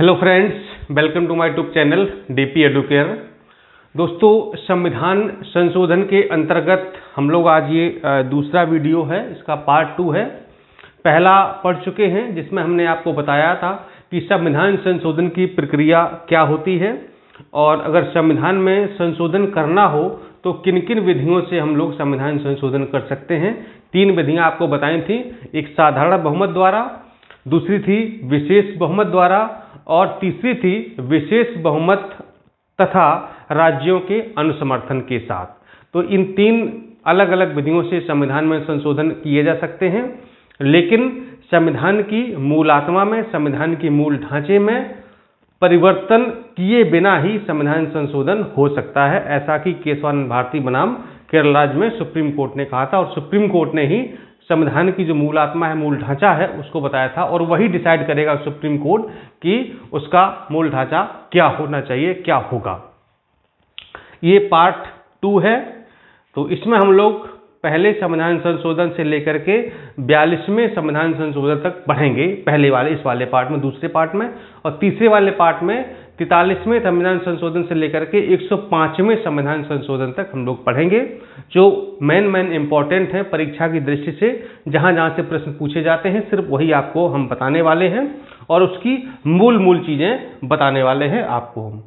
Hello friends, welcome to my YouTube channel DP Educare. दोस्तों, संविधान संशोधन के अंतर्गत हम लोग आज ये दूसरा वीडियो है, इसका पार्ट 2 है। पहला पढ़ चुके हैं जिसमें हमने आपको बताया था कि संविधान संशोधन की प्रक्रिया क्या होती है और अगर संविधान में संशोधन करना हो तो किन किन विधियों से हम लोग संविधान संशोधन कर सकते हैं। 3 विधियां आपको बताई थी, एक साधारण बहुमत द्वारा, दूसरी थी विशेष बहुमत द्वारा और तीसरी थी विशेष बहुमत तथा राज्यों के अनुसमर्थन के साथ। तो इन 3 अलग अलग विधियों से संविधान में संशोधन किए जा सकते हैं, लेकिन संविधान की मूल आत्मा में, संविधान की मूल ढांचे में परिवर्तन किए बिना ही संविधान संशोधन हो सकता है, ऐसा कि केशवानंद भारती बनाम केरल राज्य में सुप्रीम कोर्ट ने कहा था। और सुप्रीम कोर्ट ने ही संविधान की जो मूल आत्मा है, मूल ढांचा है, उसको बताया था और वही डिसाइड करेगा सुप्रीम कोर्ट कि उसका मूल ढांचा क्या होना चाहिए, क्या होगा। ये पार्ट 2 है। तो इसमें हम लोग पहले संविधान संशोधन से लेकर के 42वें संविधान संशोधन तक पढ़ेंगे, पहले वाले इस वाले पार्ट में, दूसरे पार्ट में, और तीसरे वाले पार्ट में 43वें संविधान संशोधन से लेकर के 105वें संविधान संशोधन तक हम लोग पढ़ेंगे, जो मेन इंपॉर्टेंट है परीक्षा की दृष्टि से। जहां जहां से प्रश्न पूछे जाते हैं सिर्फ वही आपको हम बताने वाले हैं और उसकी मूल चीजें बताने वाले हैं आपको हम।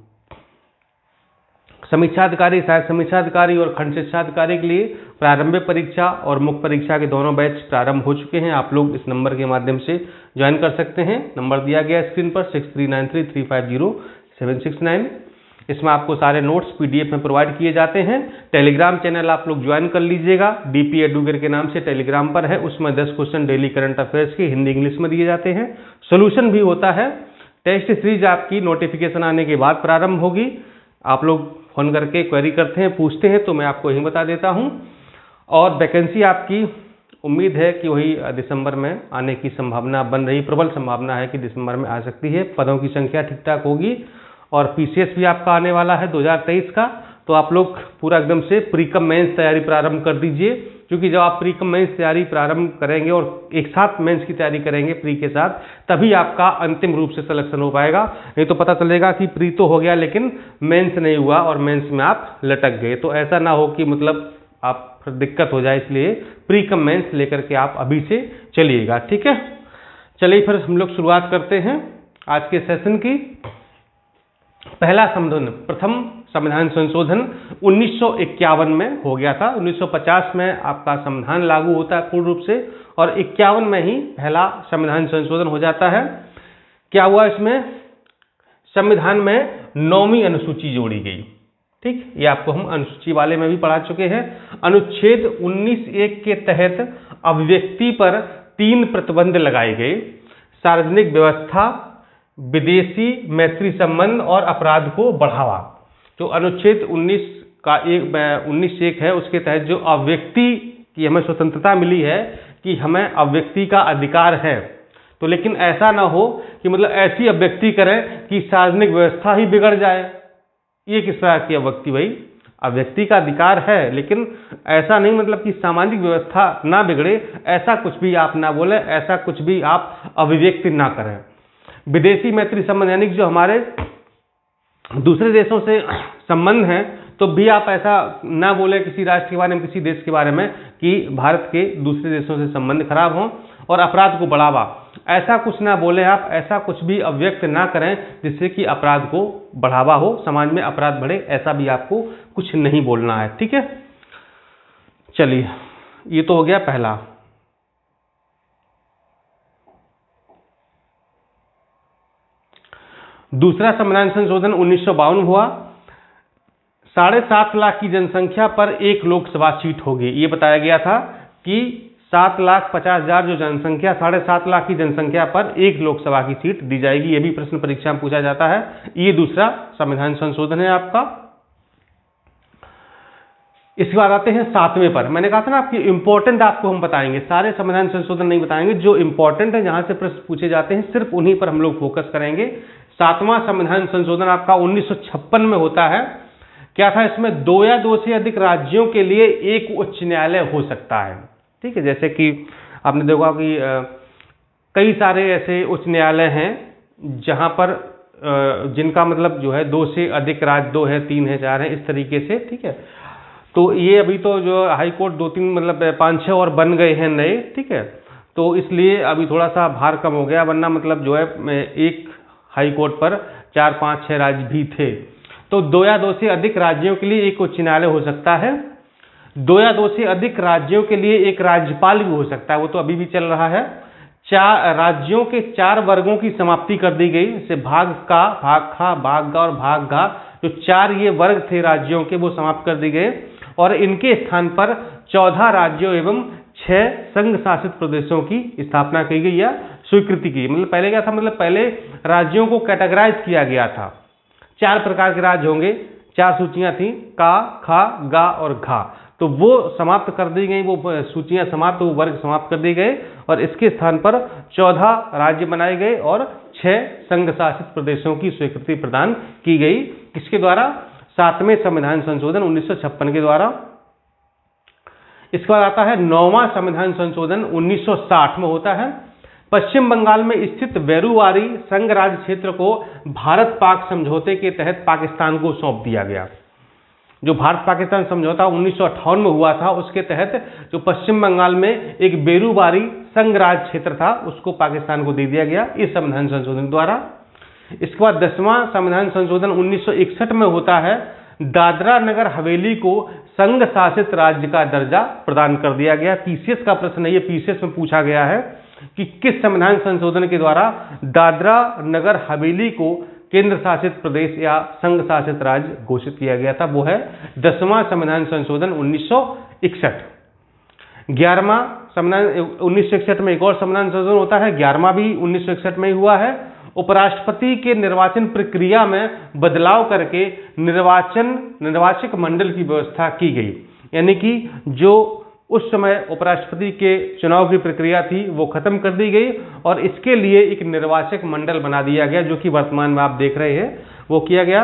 समीक्षा अधिकारी, सहायक समीक्षा अधिकारी और खंड शिक्षा अधिकारी के लिए प्रारंभिक परीक्षा और मुख्य परीक्षा के दोनों बैच प्रारंभ हो चुके हैं। आप लोग इस नंबर के माध्यम से ज्वाइन कर सकते हैं। नंबर दिया गया है स्क्रीन पर 6393350769। इसमें आपको सारे नोट्स पीडीएफ में प्रोवाइड किए जाते हैं। टेलीग्राम चैनल आप लोग ज्वाइन कर लीजिएगा, डीपी एडुकेयर के नाम से टेलीग्राम पर है। उसमें 10 क्वेश्चन डेली करंट अफेयर्स के हिंदी इंग्लिश में दिए जाते हैं, सोल्यूशन भी होता है। टेस्ट सीरीज आपकी नोटिफिकेशन आने के बाद प्रारंभ होगी। आप लोग फोन करके क्वेरी करते हैं, पूछते हैं, तो मैं आपको यही बता देता हूं। और वैकेंसी आपकी उम्मीद है कि वही दिसंबर में आने की संभावना बन रही, प्रबल संभावना है कि दिसंबर में आ सकती है। पदों की संख्या ठीक ठाक होगी और पीसीएस भी आपका आने वाला है 2023 का। तो आप लोग पूरा एकदम से प्रीकम मेंस तैयारी प्रारंभ कर दीजिए, क्योंकि जब आप प्रीकम मेंस तैयारी प्रारंभ करेंगे और एक साथ मेंस की तैयारी करेंगे प्री के साथ, तभी आपका अंतिम रूप से सिलेक्शन हो पाएगा। नहीं तो पता चलेगा कि प्री तो हो गया लेकिन मेंस नहीं हुआ और मेंस में आप लटक गए। तो ऐसा ना हो कि मतलब आप फिर दिक्कत हो जाए, इसलिए प्रीकम मेंस लेकर के आप अभी से चलिएगा, ठीक है। चलिए फिर हम लोग शुरुआत करते हैं आज के सेशन की। पहला संशोधन, प्रथम संविधान संशोधन 1951 में हो गया था। 1950 में आपका संविधान लागू होता है पूर्ण रूप से और 51 में ही पहला संविधान संशोधन हो जाता है। क्या हुआ इसमें? संविधान में 9वीं अनुसूची जोड़ी गई, ठीक। ये आपको हम अनुसूची वाले में भी पढ़ा चुके हैं। अनुच्छेद 19(1) के तहत अभिव्यक्ति पर 3 प्रतिबंध लगाए गए: सार्वजनिक व्यवस्था, विदेशी मैत्री संबंध और अपराध को बढ़ावा। तो अनुच्छेद 19(1) है, उसके तहत जो अभिव्यक्ति की हमें स्वतंत्रता मिली है कि हमें अभिव्यक्ति का अधिकार है, तो लेकिन ऐसा ना हो कि मतलब ऐसी अभिव्यक्ति करें कि सार्वजनिक व्यवस्था ही बिगड़ जाए। ये किस तरह की अभिव्यक्ति भाई? अभिव्यक्ति का अधिकार है लेकिन ऐसा नहीं मतलब कि सामाजिक व्यवस्था ना बिगड़े, ऐसा कुछ भी आप ना बोले, ऐसा कुछ भी आप अभिव्यक्ति ना करें। विदेशी मैत्री संबंध यानी कि जो हमारे दूसरे देशों से संबंध हैं, तो भी आप ऐसा ना बोले किसी राष्ट्र के बारे में, किसी देश के बारे में कि भारत के दूसरे देशों से संबंध खराब हों। और अपराध को बढ़ावा, ऐसा कुछ ना बोले आप, ऐसा कुछ भी अभिव्यक्त ना करें जिससे कि अपराध को बढ़ावा हो, समाज में अपराध बढ़े, ऐसा भी आपको कुछ नहीं बोलना है, ठीक है। चलिए, ये तो हो गया पहला। दूसरा संविधान संशोधन 1952 हुआ। 7.5 लाख की जनसंख्या पर 1 लोकसभा सीट होगी। ये बताया गया था कि 7,50,000 जो जनसंख्या, 7.5 लाख की जनसंख्या पर 1 लोकसभा की सीट दी जाएगी। ये भी प्रश्न परीक्षा में पूछा जाता है। ये दूसरा संविधान संशोधन है आपका। इसके बाद आते हैं 7वें पर। मैंने कहा था ना आपकी इंपॉर्टेंट आपको हम बताएंगे, सारे संविधान संशोधन नहीं बताएंगे, जो इंपॉर्टेंट है, जहां से प्रश्न पूछे जाते हैं सिर्फ उन्हीं पर हम लोग फोकस करेंगे। 7वां संविधान संशोधन आपका 1956 में होता है। क्या था इसमें? 2 या 2 से अधिक राज्यों के लिए एक उच्च न्यायालय हो सकता है, ठीक है। जैसे कि आपने देखा कि कई सारे ऐसे उच्च न्यायालय हैं जहां पर जिनका मतलब जो है 2 से अधिक राज्य, 2 है, 3 है, 4 है, इस तरीके से, ठीक है। तो ये अभी तो जो हाई कोर्ट 2-3 मतलब 5-6 और बन गए हैं नए, ठीक है। तो इसलिए अभी थोड़ा सा भार कम हो गया, वरना मतलब जो है एक हाई कोर्ट पर 4-5-6 राज्य भी थे। तो 2 या 2 से अधिक राज्यों के लिए एक उच्च न्यायालय हो सकता है। 2 या 2 से अधिक राज्यों के लिए एक राज्यपाल भी हो सकता है, वो तो अभी भी चल रहा है। 4 राज्यों के 4 वर्गों की समाप्ति कर दी गई, जैसे भाग का, भाग खा, भाग गा और भाग घा, जो 4 ये वर्ग थे राज्यों के, वो समाप्त कर दिए गए और इनके स्थान पर 14 राज्यों एवं 6 संघ शासित प्रदेशों की स्थापना की गई या स्वीकृति की। मतलब पहले क्या था, मतलब पहले राज्यों को कैटेगराइज किया गया था, 4 प्रकार के राज्य होंगे, 4 सूचियां थी, का, खा, गा और घा, तो वो समाप्त कर दी गई, वो सूचियां समाप्त, वो वर्ग समाप्त कर दिए गए और इसके स्थान पर 14 राज्य बनाए गए और 6 संघ शासित प्रदेशों की स्वीकृति प्रदान की गई। किसके द्वारा? 7वें संविधान संशोधन 1956 के द्वारा। इसके बाद आता है 9वां संविधान संशोधन 1960 में होता है। पश्चिम बंगाल में स्थित वेरुवारी संघ राज्य क्षेत्र को भारत पाक समझौते के तहत पाकिस्तान को सौंप दिया गया। जो भारत पाकिस्तान समझौता 1958 में हुआ था, उसके तहत जो पश्चिम बंगाल में एक बेरुवारी संघ राज्य क्षेत्र था, उसको पाकिस्तान को दे दिया गया इस संविधान संशोधन द्वारा। इसके बाद 10वां संविधान संशोधन 1961 में होता है। दादरा नगर हवेली को संघ शासित राज्य का दर्जा प्रदान कर दिया गया। पीसीएस का प्रश्न है, ये पीसीएस में पूछा गया है कि किस संविधान संशोधन के द्वारा दादरा नगर हवेली को केंद्र शासित प्रदेश या संघ शासित राज्य घोषित किया गया था। वो है 10वां संविधान संशोधन 1961। 11वां संविधान 1961 में एक और संविधान संशोधन होता है, 11वां भी 1961 में ही हुआ है। उपराष्ट्रपति के निर्वाचन प्रक्रिया में बदलाव करके निर्वाचक मंडल की व्यवस्था की गई, यानी कि जो उस समय उपराष्ट्रपति के चुनाव की प्रक्रिया थी वो खत्म कर दी गई और इसके लिए एक निर्वाचक मंडल बना दिया गया, जो कि वर्तमान में आप देख रहे हैं वो किया गया।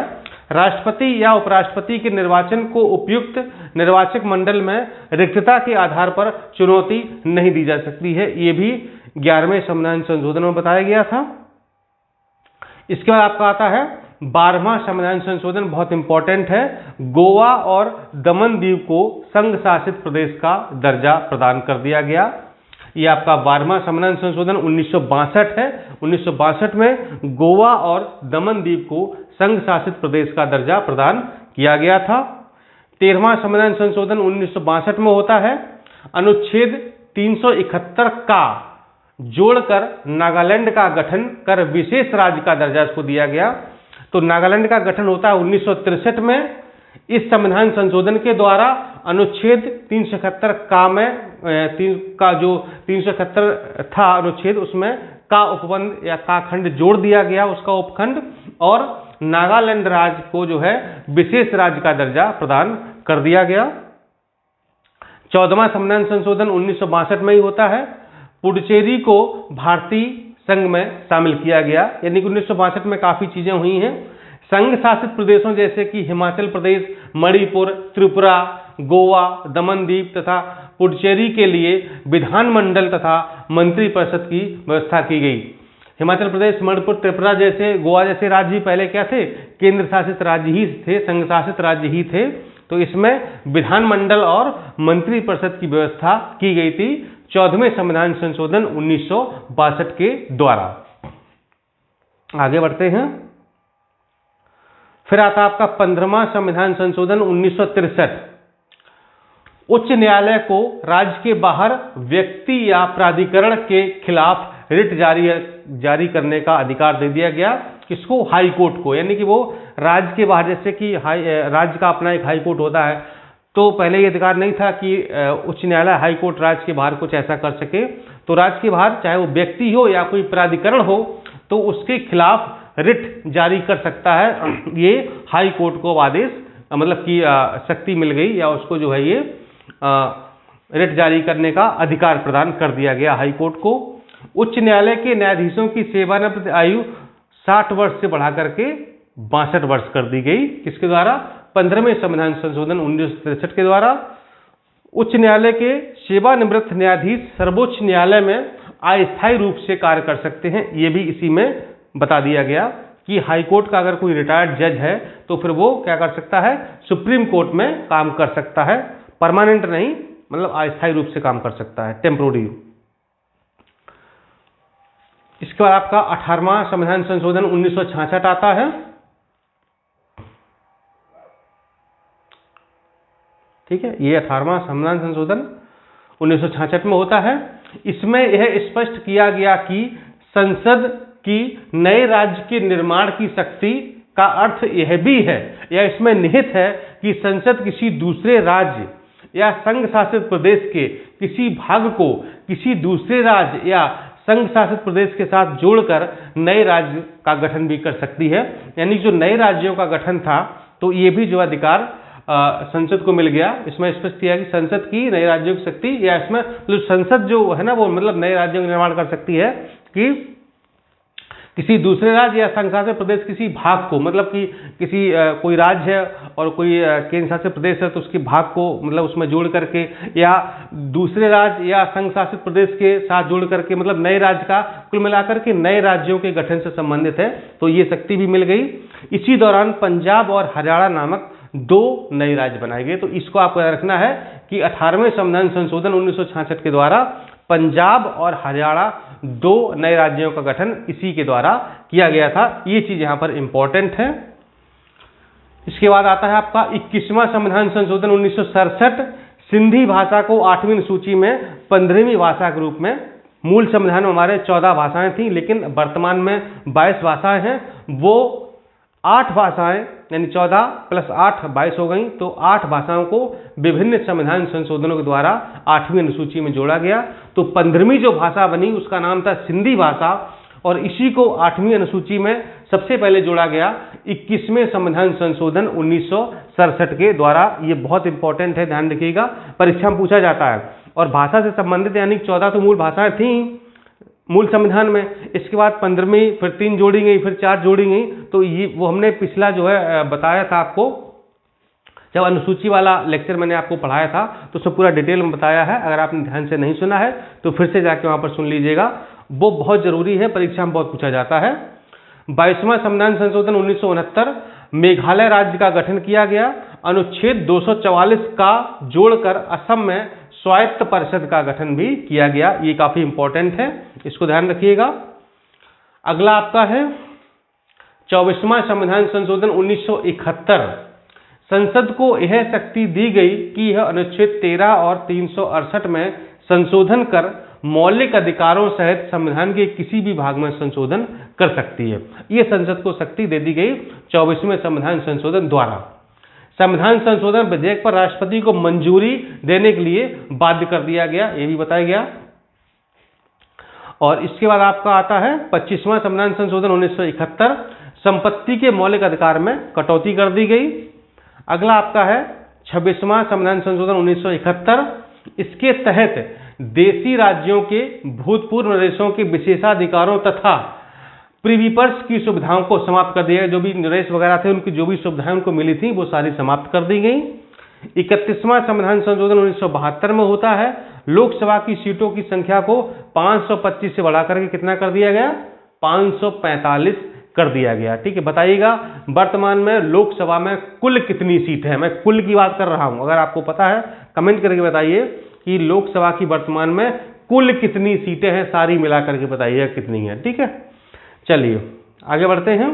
राष्ट्रपति या उपराष्ट्रपति के निर्वाचन को उपयुक्त निर्वाचक मंडल में रिक्तता के आधार पर चुनौती नहीं दी जा सकती है, ये भी 11वें संविधान संशोधन में बताया गया था। इसके बाद आपका आता है 12वां संविधान संशोधन, बहुत इंपॉर्टेंट है। गोवा और दमन दीव को संघ शासित प्रदेश का दर्जा प्रदान कर दिया गया। ये आपका 12वां संविधान संशोधन 1962 है। 1962 में गोवा और दमन दीव को संघ शासित प्रदेश का दर्जा प्रदान किया गया था। 13वां संविधान संशोधन 1962 में होता है। अनुच्छेद 371 का जोड़कर नागालैंड का गठन कर विशेष राज्य का दर्जा इसको दिया गया। तो नागालैंड का गठन होता है 1963 में। इस संविधान संशोधन के द्वारा अनुच्छेद 371 का में का जो 371 था अनुच्छेद, उसमें का उपबंध या का खंड जोड़ दिया गया, उसका उपखंड, और नागालैंड राज्य को जो है विशेष राज्य का दर्जा प्रदान कर दिया गया। 14वां संविधान संशोधन 1962 में ही होता है। पुडुचेरी को भारतीय संघ में शामिल किया गया, यानी कि 1962 में काफी चीजें हुई हैं। संघ शासित प्रदेशों जैसे कि हिमाचल प्रदेश, मणिपुर, त्रिपुरा, गोवा, दमन दीव तथा पुडुचेरी के लिए विधानमंडल तथा मंत्रिपरिषद की व्यवस्था की गई। हिमाचल प्रदेश, मणिपुर, त्रिपुरा जैसे, गोवा जैसे राज्य ही पहले क्या थे? केंद्र शासित राज्य ही थे, संघ शासित राज्य ही थे। तो इसमें विधानमंडल और मंत्रिपरिषद की व्यवस्था की गई थी 14वें संविधान संशोधन 1962 के द्वारा। आगे बढ़ते हैं। फिर आता आपका 15वां संविधान संशोधन 1963। उच्च न्यायालय को राज्य के बाहर व्यक्ति या प्राधिकरण के खिलाफ रिट जारी करने का अधिकार दे दिया गया। किसको? हाई कोर्ट को, यानी कि वो राज्य के बाहर, जैसे कि राज्य का अपना एक हाई कोर्ट होता है, तो पहले ये अधिकार नहीं था कि उच्च न्यायालय हाई कोर्ट राज्य के बाहर कुछ ऐसा कर सके। तो राज्य के बाहर चाहे वो व्यक्ति हो या कोई प्राधिकरण हो, तो उसके खिलाफ रिट जारी कर सकता है। ये हाई कोर्ट को आदेश मतलब कि शक्ति मिल गई, या उसको जो है ये रिट जारी करने का अधिकार प्रदान कर दिया गया हाई कोर्ट को। उच्च न्यायालय के न्यायाधीशों की सेवानिवृत्त आयु 60 वर्ष से बढ़ा करके 62 वर्ष कर दी गई। किसके द्वारा? 15वें संविधान संशोधन 1963 के द्वारा। उच्च न्यायालय के सेवानिवृत्त न्यायाधीश सर्वोच्च न्यायालय में अस्थायी रूप से कार्य कर सकते हैं, ये भी इसी में बता दिया गया कि हाई कोर्ट का अगर कोई रिटायर्ड जज है तो फिर वो क्या कर सकता है, सुप्रीम कोर्ट में काम कर सकता है, परमानेंट नहीं, मतलब अस्थायी रूप से काम कर सकता है, टेम्पोररी। इसके बाद आपका 18वां संविधान संशोधन 1966 आता है। ठीक है, ये 18वां संविधान संशोधन 1966 में होता है। इसमें यह स्पष्ट किया गया कि संसद की नए राज्य के निर्माण की शक्ति का अर्थ यह भी है या इसमें निहित है कि संसद किसी दूसरे राज्य या संघ शासित प्रदेश के किसी भाग को किसी दूसरे राज्य या संघ शासित प्रदेश के साथ जोड़कर नए राज्य का गठन भी कर सकती है। यानी जो नए राज्यों का गठन था तो ये भी जो अधिकार संसद को मिल गया। इसमें स्पष्ट किया कि संसद की नए राज्यों की शक्ति या इसमें मतलब संसद जो है ना वो मतलब नए राज्यों का निर्माण कर सकती है कि किसी दूसरे राज्य या संघ शासित प्रदेश किसी भाग को, मतलब कि किसी कोई राज्य है और कोई केंद्र शासित प्रदेश है तो उसके भाग को मतलब उसमें जोड़ करके या दूसरे राज्य या संघ शासित प्रदेश के साथ जोड़ करके मतलब नए राज्य का कुल मिलाकर के नए राज्यों के गठन से संबंधित है, तो ये शक्ति भी मिल गई। इसी दौरान पंजाब और हरियाणा नामक 2 नए राज्य बनाए गए। तो इसको आपको याद रखना है कि 18वें संविधान संशोधन 1966 के द्वारा पंजाब और हरियाणा 2 नए राज्यों का गठन इसी के द्वारा किया गया था। ये चीज यहां पर इंपॉर्टेंट है। इसके बाद आता है आपका 21वां संविधान संशोधन 1967। सिंधी भाषा को 8वीं अनुसूची में 15वीं भाषा के रूप में, मूल संविधान में हमारे 14 भाषाएं थी लेकिन वर्तमान में 22 भाषाएं हैं, वो 8 भाषाएं यानी 14 + 8 22 हो गई। तो 8 भाषाओं को विभिन्न संविधान संशोधनों के द्वारा 8वीं अनुसूची में जोड़ा गया। तो 15वीं जो भाषा बनी उसका नाम था सिंधी भाषा और इसी को 8वीं अनुसूची में सबसे पहले जोड़ा गया 21वें संविधान संशोधन 1967 के द्वारा। ये बहुत इंपॉर्टेंट है, ध्यान रखिएगा, परीक्षा में पूछा जाता है। और भाषा से संबंधित यानी 14 तो मूल भाषाएं थी मूल संविधान में, इसके बाद 15वीं फिर 3 जोड़ी गई फिर 4 जोड़ी गई। तो ये वो हमने पिछला जो है बताया था आपको, जब अनुसूची वाला लेक्चर मैंने आपको पढ़ाया था तो उसमें पूरा डिटेल में बताया है। अगर आपने ध्यान से नहीं सुना है तो फिर से जाके वहां पर सुन लीजिएगा, वो बहुत जरूरी है, परीक्षा में बहुत पूछा जाता है। 22वां संविधान संशोधन 1969, मेघालय राज्य का गठन किया गया। अनुच्छेद 244 का जोड़कर असम में स्वायत्त परिषद का गठन भी किया गया। ये काफी इंपॉर्टेंट है, इसको ध्यान रखिएगा। अगला आपका है 24वां संविधान संशोधन 1971। संसद को यह शक्ति दी गई कि यह अनुच्छेद 13 और 368 में संशोधन कर मौलिक अधिकारों सहित संविधान के किसी भी भाग में संशोधन कर सकती है। यह संसद को शक्ति दे दी गई 24वें संविधान संशोधन द्वारा। संविधान संशोधन विधेयक पर राष्ट्रपति को मंजूरी देने के लिए बाध्य कर दिया गया, यह भी बताया गया। और इसके बाद आपका आता है 25वां संविधान संशोधन 1971। संपत्ति के मौलिक अधिकार में कटौती कर दी गई। अगला आपका है 26वां संविधान संशोधन 1971। इसके तहत देशी राज्यों के भूतपूर्व नरेशों के विशेषाधिकारों तथा प्रीवीपर्स की सुविधाओं को समाप्त कर दिया। जो भी नरेश वगैरह थे उनकी जो भी सुविधाएं उनको मिली थी वो सारी समाप्त कर दी गई। 31वां संविधान संशोधन 1972 में होता है। लोकसभा की सीटों की संख्या को 525 से बढ़ाकर के कितना कर दिया गया, 545 कर दिया गया। ठीक है, बताइएगा वर्तमान में लोकसभा में कुल कितनी सीट है। मैं कुल की बात कर रहा हूं, अगर आपको पता है कमेंट करके बताइए कि लोकसभा की वर्तमान में कुल कितनी सीटें हैं, सारी मिलाकर के बताइएगा कितनी है। ठीक है, चलिए आगे बढ़ते हैं।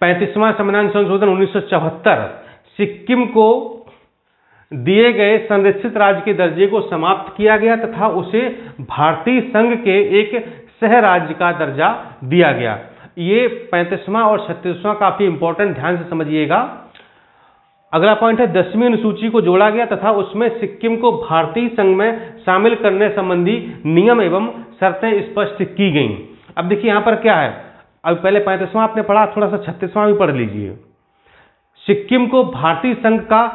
35वां संविधान संशोधन 1974 सिक्किम को दिए गए संरक्षित राज्य के दर्जे को समाप्त किया गया तथा उसे भारतीय संघ के एक सह राज्य का दर्जा दिया गया। ये 35वां और 36वां काफी इंपॉर्टेंट, ध्यान से समझिएगा। अगला पॉइंट है 10वीं अनुसूची को जोड़ा गया तथा उसमें सिक्किम को भारतीय संघ में शामिल करने संबंधी नियम एवं शर्तें स्पष्ट की गईं। अब देखिए यहां पर क्या है, अब पहले 35वां आपने पढ़ा, थोड़ा सा 36वां भी पढ़ लीजिए। सिक्किम को भारतीय संघ का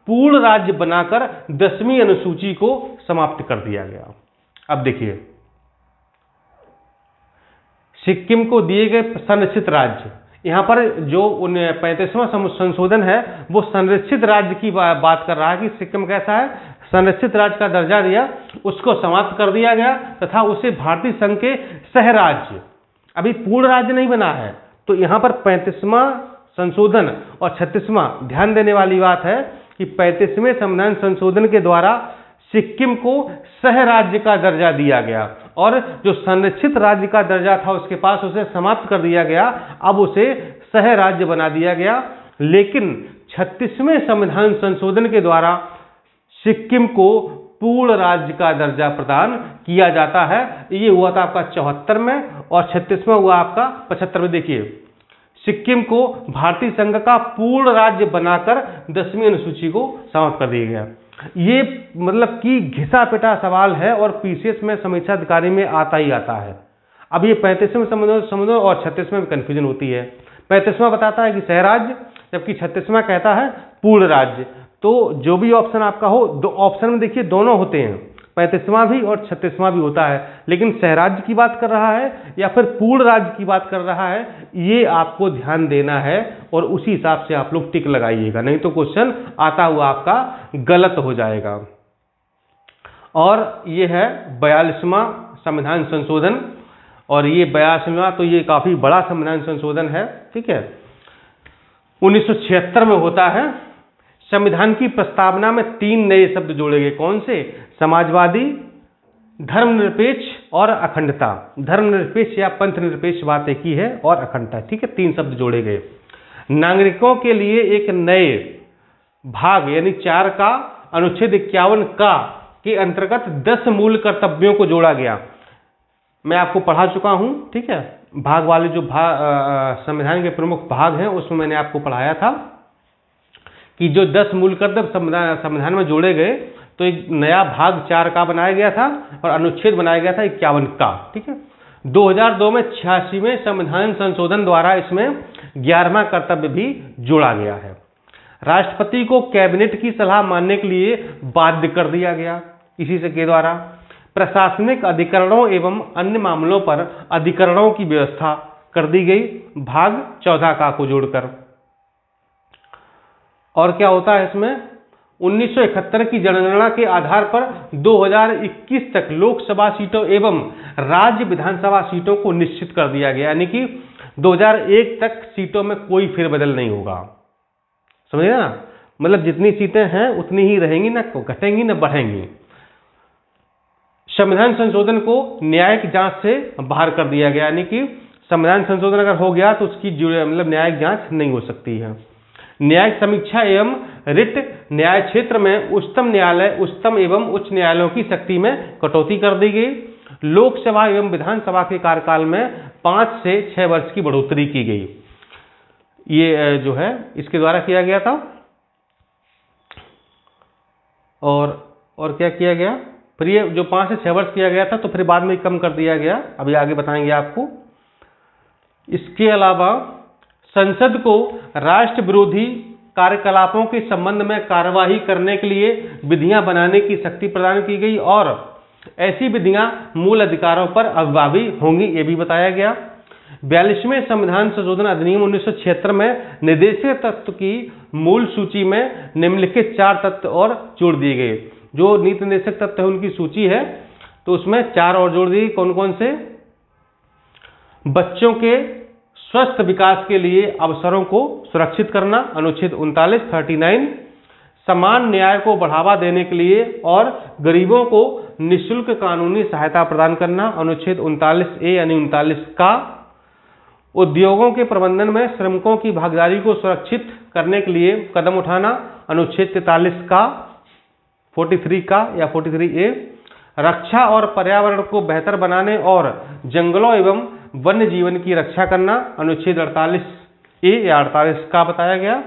पूर्ण राज्य बनाकर 10वीं अनुसूची को समाप्त कर दिया गया। अब देखिए सिक्किम को दिए गए संरक्षित राज्य, यहां पर जो 35वां संशोधन है वो संरक्षित राज्य की बात कर रहा है कि सिक्किम कैसा है, संरक्षित राज्य का दर्जा दिया, उसको समाप्त कर दिया गया तथा उसे भारतीय संघ के सह राज्य अभी पूर्ण राज्य नहीं बना है। तो यहाँ पर 35वां संशोधन और 36वां, ध्यान देने वाली बात है कि 35वें संविधान संशोधन के द्वारा सिक्किम को सह राज्य का दर्जा दिया गया और जो संरक्षित राज्य का दर्जा था उसके पास, उसे समाप्त कर दिया गया, अब उसे सह राज्य बना दिया गया। लेकिन 36वें संविधान संशोधन के द्वारा सिक्किम को पूर्ण राज्य का दर्जा प्रदान किया जाता है। ये हुआ था आपका 74 में और 36वां हुआ आपका 75 में। देखिए, सिक्किम को भारतीय संघ का पूर्ण राज्य बनाकर 10वीं अनुसूची को समाप्त कर दिया गया। ये मतलब कि घिसा पिटा सवाल है और पीसीएस में समीक्षा अधिकारी में आता ही आता है। अब ये 35वें संशोधन और 36वें में कन्फ्यूजन होती है। 35वां बताता है कि सह राज्य, जबकि 36वां कहता है पूर्ण राज्य। तो जो भी ऑप्शन आपका हो, दो ऑप्शन में देखिए दोनों होते हैं, 35वां भी और 36वां भी होता है, लेकिन सहराज्य की बात कर रहा है या फिर पूर्ण राज्य की बात कर रहा है, ये आपको ध्यान देना है और उसी हिसाब से आप लोग टिक लगाइएगा, नहीं तो क्वेश्चन आता हुआ आपका गलत हो जाएगा। और ये है 42वां संविधान संशोधन और ये 82वां, तो ये काफी बड़ा संविधान संशोधन है, ठीक है। 1976 में होता है। संविधान की प्रस्तावना में 3 नए शब्द जोड़े गए। कौन से? समाजवादी, धर्मनिरपेक्ष और अखंडता। धर्मनिरपेक्ष या पंथ निरपेक्ष बात एक ही है और अखंडता, ठीक है, 3 शब्द जोड़े गए। नागरिकों के लिए एक नए भाग यानी 4 का अनुच्छेद 51 का के अंतर्गत 10 मूल कर्तव्यों को जोड़ा गया। मैं आपको पढ़ा चुका हूं, ठीक है, भाग वाले जो संविधान के प्रमुख भाग हैं उसमें मैंने आपको पढ़ाया था कि जो 10 मूल कर्तव्य संविधान में जोड़े गए, तो एक नया भाग 4 का बनाया गया था और अनुच्छेद बनाया गया था 51 का, ठीक है। 2002 में 86वें संविधान संशोधन द्वारा इसमें 11वां कर्तव्य भी जोड़ा गया है। राष्ट्रपति को कैबिनेट की सलाह मानने के लिए बाध्य कर दिया गया इसी से के द्वारा। प्रशासनिक अधिकरणों एवं अन्य मामलों पर अधिकरणों की व्यवस्था कर दी गई भाग 14 का को जोड़कर। और क्या होता है इसमें? 1971 की जनगणना के आधार पर 2021 तक लोकसभा सीटों एवं राज्य विधानसभा सीटों को निश्चित कर दिया गया, यानी कि 2001 तक सीटों में कोई फेरबदल नहीं होगा। समझे ना? मतलब जितनी सीटें हैं उतनी ही रहेंगी, ना घटेंगी ना बढ़ेंगी। संविधान संशोधन को न्यायिक जांच से बाहर कर दिया गया, यानी कि संविधान संशोधन अगर हो गया तो उसकी मतलब न्यायिक जांच नहीं हो सकती है। न्यायिक समीक्षा एवं रिट न्याय क्षेत्र में उच्चतम न्यायालय, उच्चतम एवं उच्च न्यायालयों की शक्ति में कटौती कर दी गई। लोकसभा एवं विधानसभा के कार्यकाल में 5 से 6 वर्ष की बढ़ोतरी की गई। ये जो है इसके द्वारा किया गया था। और क्या किया गया? फिर ये जो 5 से 6 वर्ष किया गया था तो फिर बाद में कम कर दिया गया, अभी आगे बताएंगे आपको। इसके अलावा संसद को राष्ट्र विरोधी कार्यकलापों के संबंध में कार्यवाही करने के लिए विधियां बनाने की शक्ति प्रदान की गई और ऐसी विधियां मूल अधिकारों पर अभिभावी होंगी, ये भी बताया गया। 42वें संविधान संशोधन अधिनियम 1976 में निर्देशित तत्व की मूल सूची में निम्नलिखित 4 तत्व और जोड़ दिए गए। जो नीति निर्देशक तत्व है उनकी सूची है तो उसमें 4 और जोड़ दिए। कौन कौन से? बच्चों के स्वस्थ विकास के लिए अवसरों को सुरक्षित करना, अनुच्छेद 39, समान न्याय को बढ़ावा देने के लिए और गरीबों को निःशुल्क कानूनी सहायता प्रदान करना, अनुच्छेद 39A यानी 39 का। उद्योगों के प्रबंधन में श्रमिकों की भागीदारी को सुरक्षित करने के लिए कदम उठाना, अनुच्छेद 43 का, 43 का या 43A। रक्षा और पर्यावरण को बेहतर बनाने और जंगलों एवं वन्य जीवन की रक्षा करना, अनुच्छेद 48A या 48 का बताया गया।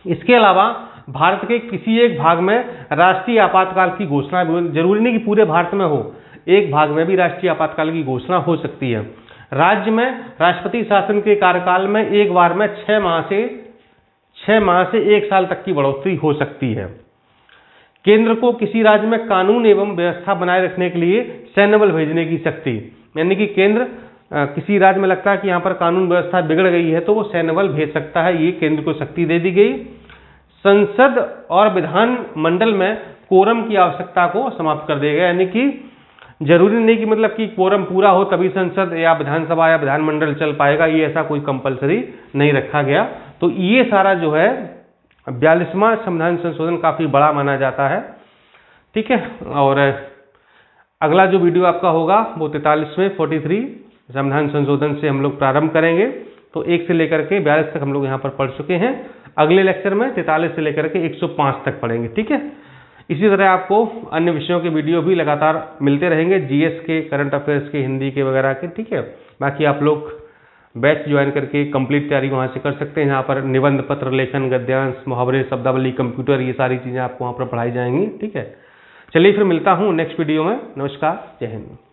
इसके अलावा भारत के किसी एक भाग में राष्ट्रीय आपातकाल की घोषणा, जरूरी नहीं कि पूरे भारत में हो, एक भाग में भी राष्ट्रीय आपातकाल की घोषणा हो सकती है। राज्य में राष्ट्रपति शासन के कार्यकाल में एक बार में 6 माह से 1 साल तक की बढ़ोतरी हो सकती है। केंद्र को किसी राज्य में कानून एवं व्यवस्था बनाए रखने के लिए सैन्य बल भेजने की शक्ति, यानी कि केंद्र किसी राज्य में लगता है कि यहाँ पर कानून व्यवस्था बिगड़ गई है तो वो सैन्य बल भेज सकता है, ये केंद्र को शक्ति दे दी गई। संसद और विधान मंडल में कोरम की आवश्यकता को समाप्त कर दिया गया, यानी कि जरूरी नहीं कि मतलब कि क्वोरम पूरा हो तभी संसद या विधानसभा या विधानमंडल चल पाएगा, ये ऐसा कोई कंपलसरी नहीं रखा गया। तो ये सारा जो है 42वां संविधान संशोधन काफी बड़ा माना जाता है, ठीक है। और अगला जो वीडियो आपका होगा वो 43वें 43 संविधान संशोधन से हम लोग प्रारंभ करेंगे। तो 1 से लेकर के 42 तक हम लोग यहाँ पर पढ़ चुके हैं। अगले लेक्चर में 43 से लेकर के 105 तक पढ़ेंगे, ठीक है। इसी तरह आपको अन्य विषयों के वीडियो भी लगातार मिलते रहेंगे, जीएस के, करंट अफेयर्स के, हिंदी के वगैरह के, ठीक है। बाकी आप लोग बैच ज्वाइन करके कंप्लीट तैयारी वहाँ से कर सकते हैं। यहाँ पर निबंध, पत्र लेखन, गद्यांश, मुहावरे, शब्दावली, कंप्यूटर, ये सारी चीज़ें आपको वहाँ पर पढ़ाई जाएंगी, ठीक है। चलिए फिर मिलता हूँ नेक्स्ट वीडियो में। नमस्कार, जय हिंद।